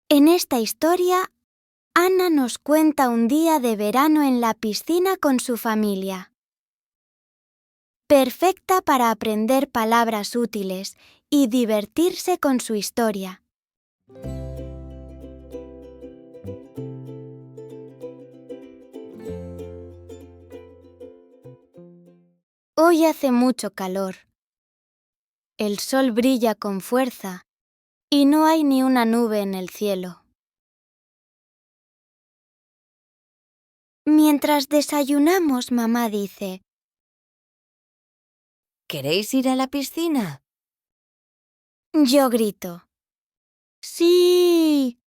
En esta historia, Ana nos cuenta un día de verano en la piscina con su familia. Perfecta para aprender palabras útiles y divertirse con su historia. Hoy hace mucho calor. El sol brilla con fuerza y no hay ni una nube en el cielo. Mientras desayunamos, mamá dice: ¿Queréis ir a la piscina? Yo grito: ¡Sí!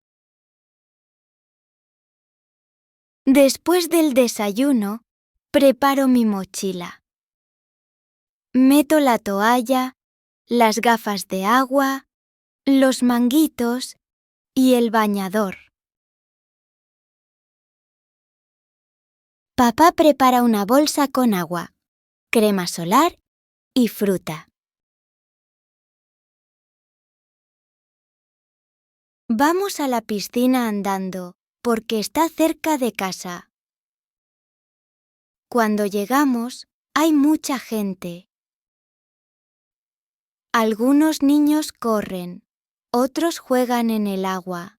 Después del desayuno, preparo mi mochila. Meto la toalla, las gafas de agua, los manguitos y el bañador. Papá prepara una bolsa con agua, crema solar y fruta. Vamos a la piscina andando porque está cerca de casa. Cuando llegamos, hay mucha gente. Algunos niños corren, otros juegan en el agua.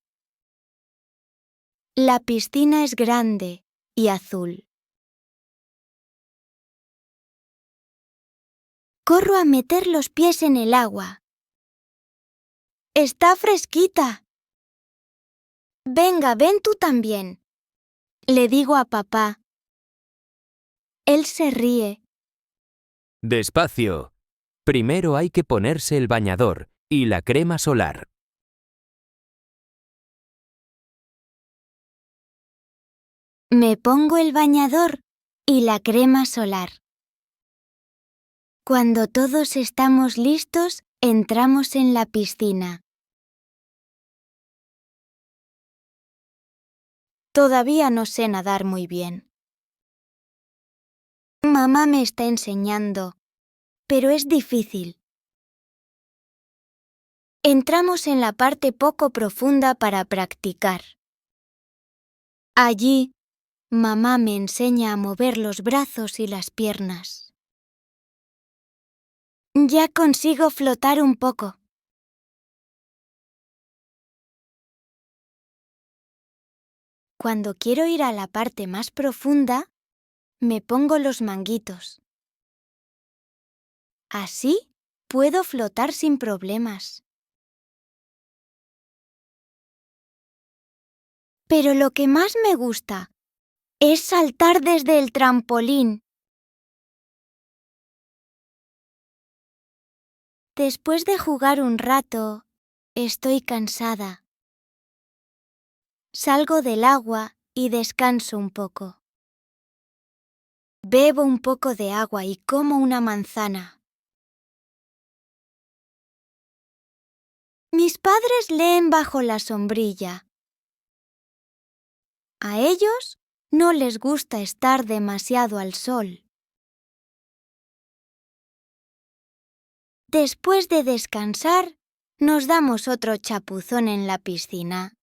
La piscina es grande y azul. Corro a meter los pies en el agua. ¡Está fresquita! Venga, ven tú también, le digo a papá. Él se ríe. Despacio. Primero hay que ponerse el bañador y la crema solar. Me pongo el bañador y la crema solar. Cuando todos estamos listos, entramos en la piscina. Todavía no sé nadar muy bien. Mamá me está enseñando, pero es difícil. Entramos en la parte poco profunda para practicar. Allí, mamá me enseña a mover los brazos y las piernas. Ya consigo flotar un poco. Cuando quiero ir a la parte más profunda, me pongo los manguitos. Así puedo flotar sin problemas. Pero lo que más me gusta es saltar desde el trampolín. Después de jugar un rato, estoy cansada. Salgo del agua y descanso un poco. Bebo un poco de agua y como una manzana. Mis padres leen bajo la sombrilla. A ellos no les gusta estar demasiado al sol. Después de descansar, nos damos otro chapuzón en la piscina.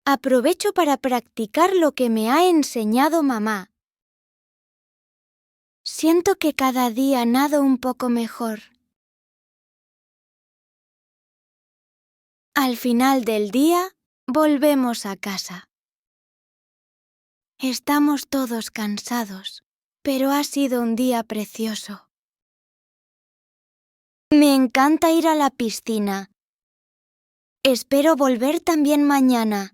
Aprovecho para practicar lo que me ha enseñado mamá. Siento que cada día nado un poco mejor. Al final del día, volvemos a casa. Estamos todos cansados, pero ha sido un día precioso. Me encanta ir a la piscina. Espero volver también mañana.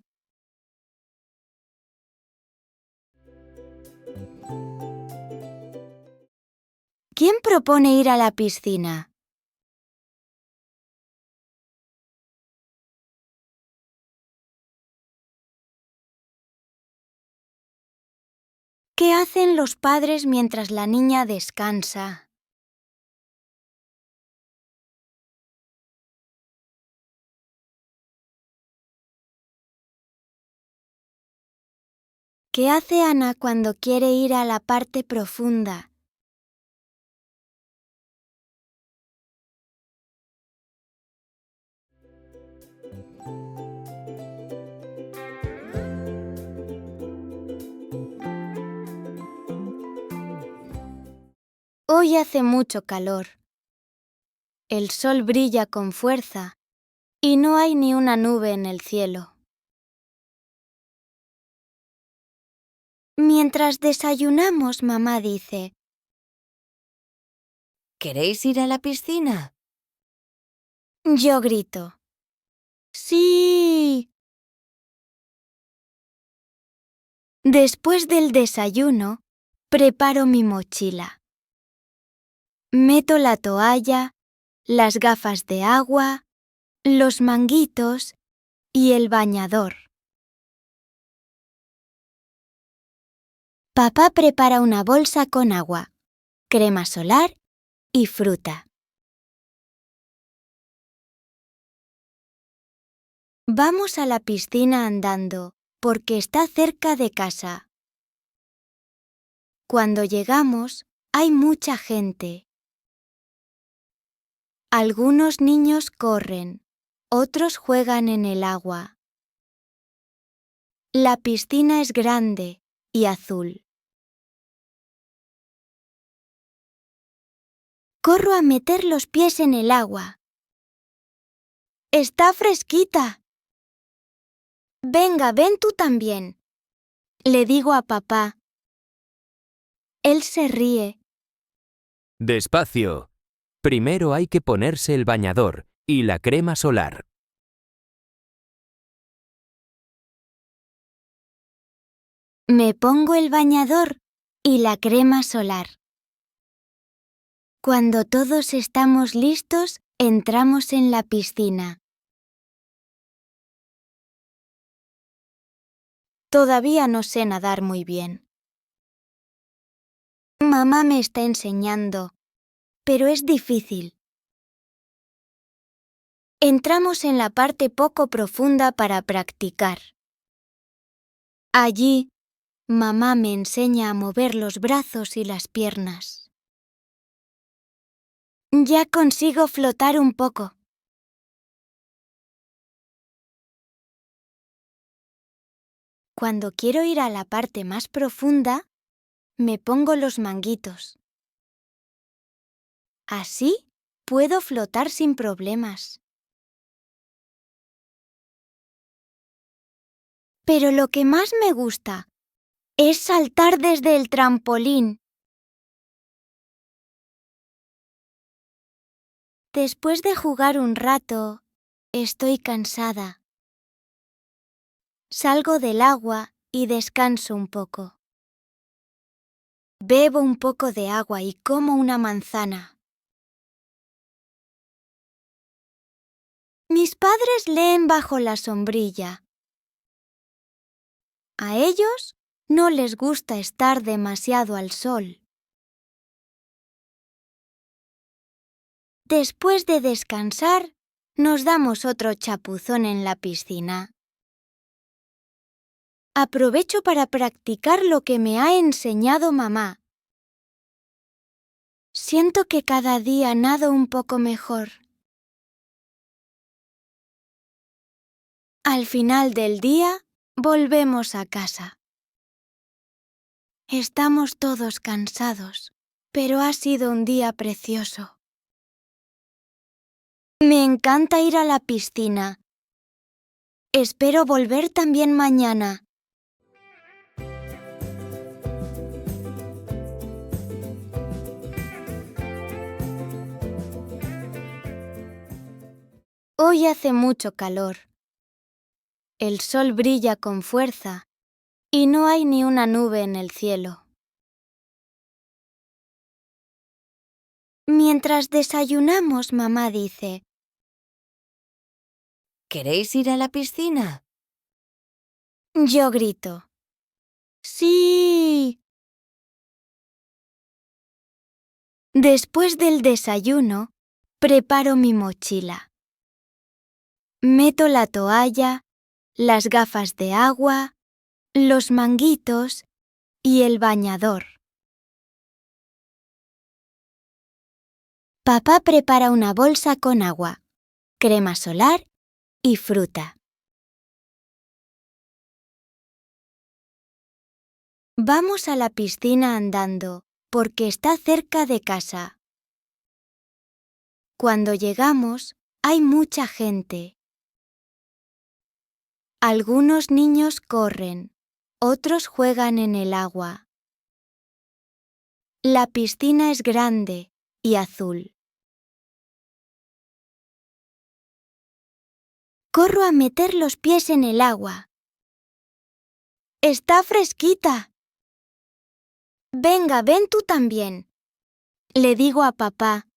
¿Quién propone ir a la piscina? ¿Qué hacen los padres mientras la niña descansa? ¿Qué hace Ana cuando quiere ir a la parte profunda? Hoy hace mucho calor. El sol brilla con fuerza y no hay ni una nube en el cielo. Mientras desayunamos, mamá dice: ¿Queréis ir a la piscina? Yo grito: ¡Sí! Después del desayuno, preparo mi mochila. Meto la toalla, las gafas de agua, los manguitos y el bañador. Papá prepara una bolsa con agua, crema solar y fruta. Vamos a la piscina andando porque está cerca de casa. Cuando llegamos, hay mucha gente. Algunos niños corren, otros juegan en el agua. La piscina es grande y azul. Corro a meter los pies en el agua. ¡Está fresquita! Venga, ven tú también, le digo a papá. Él se ríe. Despacio. Primero hay que ponerse el bañador y la crema solar. Me pongo el bañador y la crema solar. Cuando todos estamos listos, entramos en la piscina. Todavía no sé nadar muy bien. Mamá me está enseñando, pero es difícil. Entramos en la parte poco profunda para practicar. Allí, mamá me enseña a mover los brazos y las piernas. Ya consigo flotar un poco. Cuando quiero ir a la parte más profunda, me pongo los manguitos. Así puedo flotar sin problemas. Pero lo que más me gusta es saltar desde el trampolín. Después de jugar un rato, estoy cansada. Salgo del agua y descanso un poco. Bebo un poco de agua y como una manzana. Mis padres leen bajo la sombrilla. A ellos no les gusta estar demasiado al sol. Después de descansar, nos damos otro chapuzón en la piscina. Aprovecho para practicar lo que me ha enseñado mamá. Siento que cada día nado un poco mejor. Al final del día, volvemos a casa. Estamos todos cansados, pero ha sido un día precioso. Me encanta ir a la piscina. Espero volver también mañana. Hoy hace mucho calor. El sol brilla con fuerza y no hay ni una nube en el cielo. Mientras desayunamos, mamá dice: ¿Queréis ir a la piscina? Yo grito: ¡Sí! Después del desayuno, preparo mi mochila. Meto la toalla, las gafas de agua, los manguitos y el bañador. Papá prepara una bolsa con agua, crema solar y fruta. Vamos a la piscina andando porque está cerca de casa. Cuando llegamos, hay mucha gente. Algunos niños corren, otros juegan en el agua. La piscina es grande y azul. Corro a meter los pies en el agua. ¡Está fresquita! Venga, ven tú también, le digo a papá.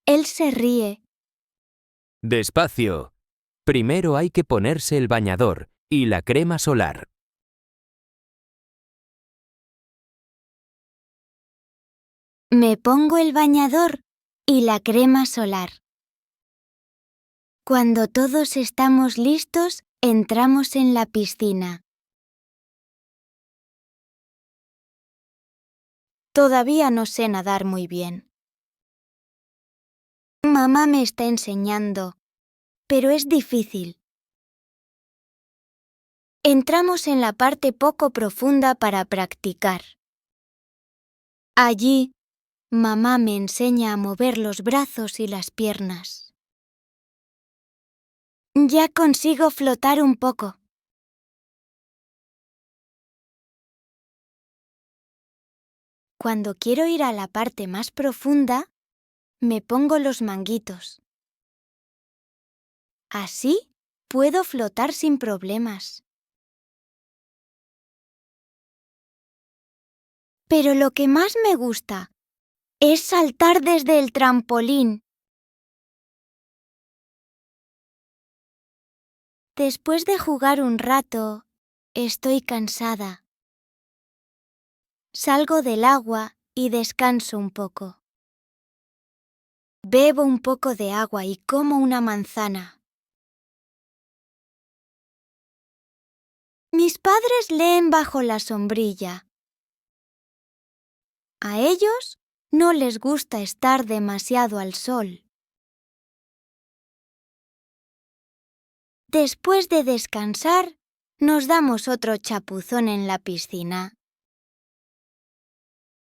Él se ríe. Despacio. Primero hay que ponerse el bañador y la crema solar. Me pongo el bañador y la crema solar. Cuando todos estamos listos, entramos en la piscina. Todavía no sé nadar muy bien. Mamá me está enseñando, pero es difícil. Entramos en la parte poco profunda para practicar. Allí, mamá me enseña a mover los brazos y las piernas. Ya consigo flotar un poco. Cuando quiero ir a la parte más profunda, me pongo los manguitos. Así puedo flotar sin problemas. Pero lo que más me gusta es saltar desde el trampolín. Después de jugar un rato, estoy cansada. Salgo del agua y descanso un poco. Bebo un poco de agua y como una manzana. Mis padres leen bajo la sombrilla. A ellos no les gusta estar demasiado al sol. Después de descansar, nos damos otro chapuzón en la piscina.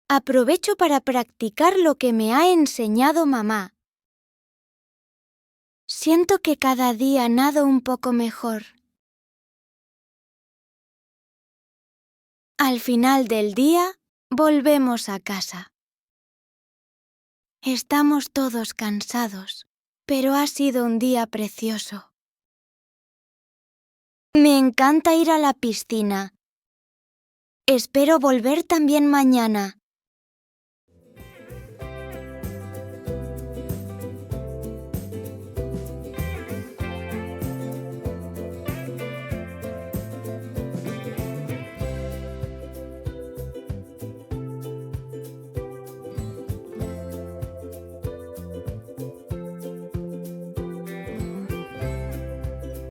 Aprovecho para practicar lo que me ha enseñado mamá. Siento que cada día nado un poco mejor. Al final del día, volvemos a casa. Estamos todos cansados, pero ha sido un día precioso. Me encanta ir a la piscina. Espero volver también mañana.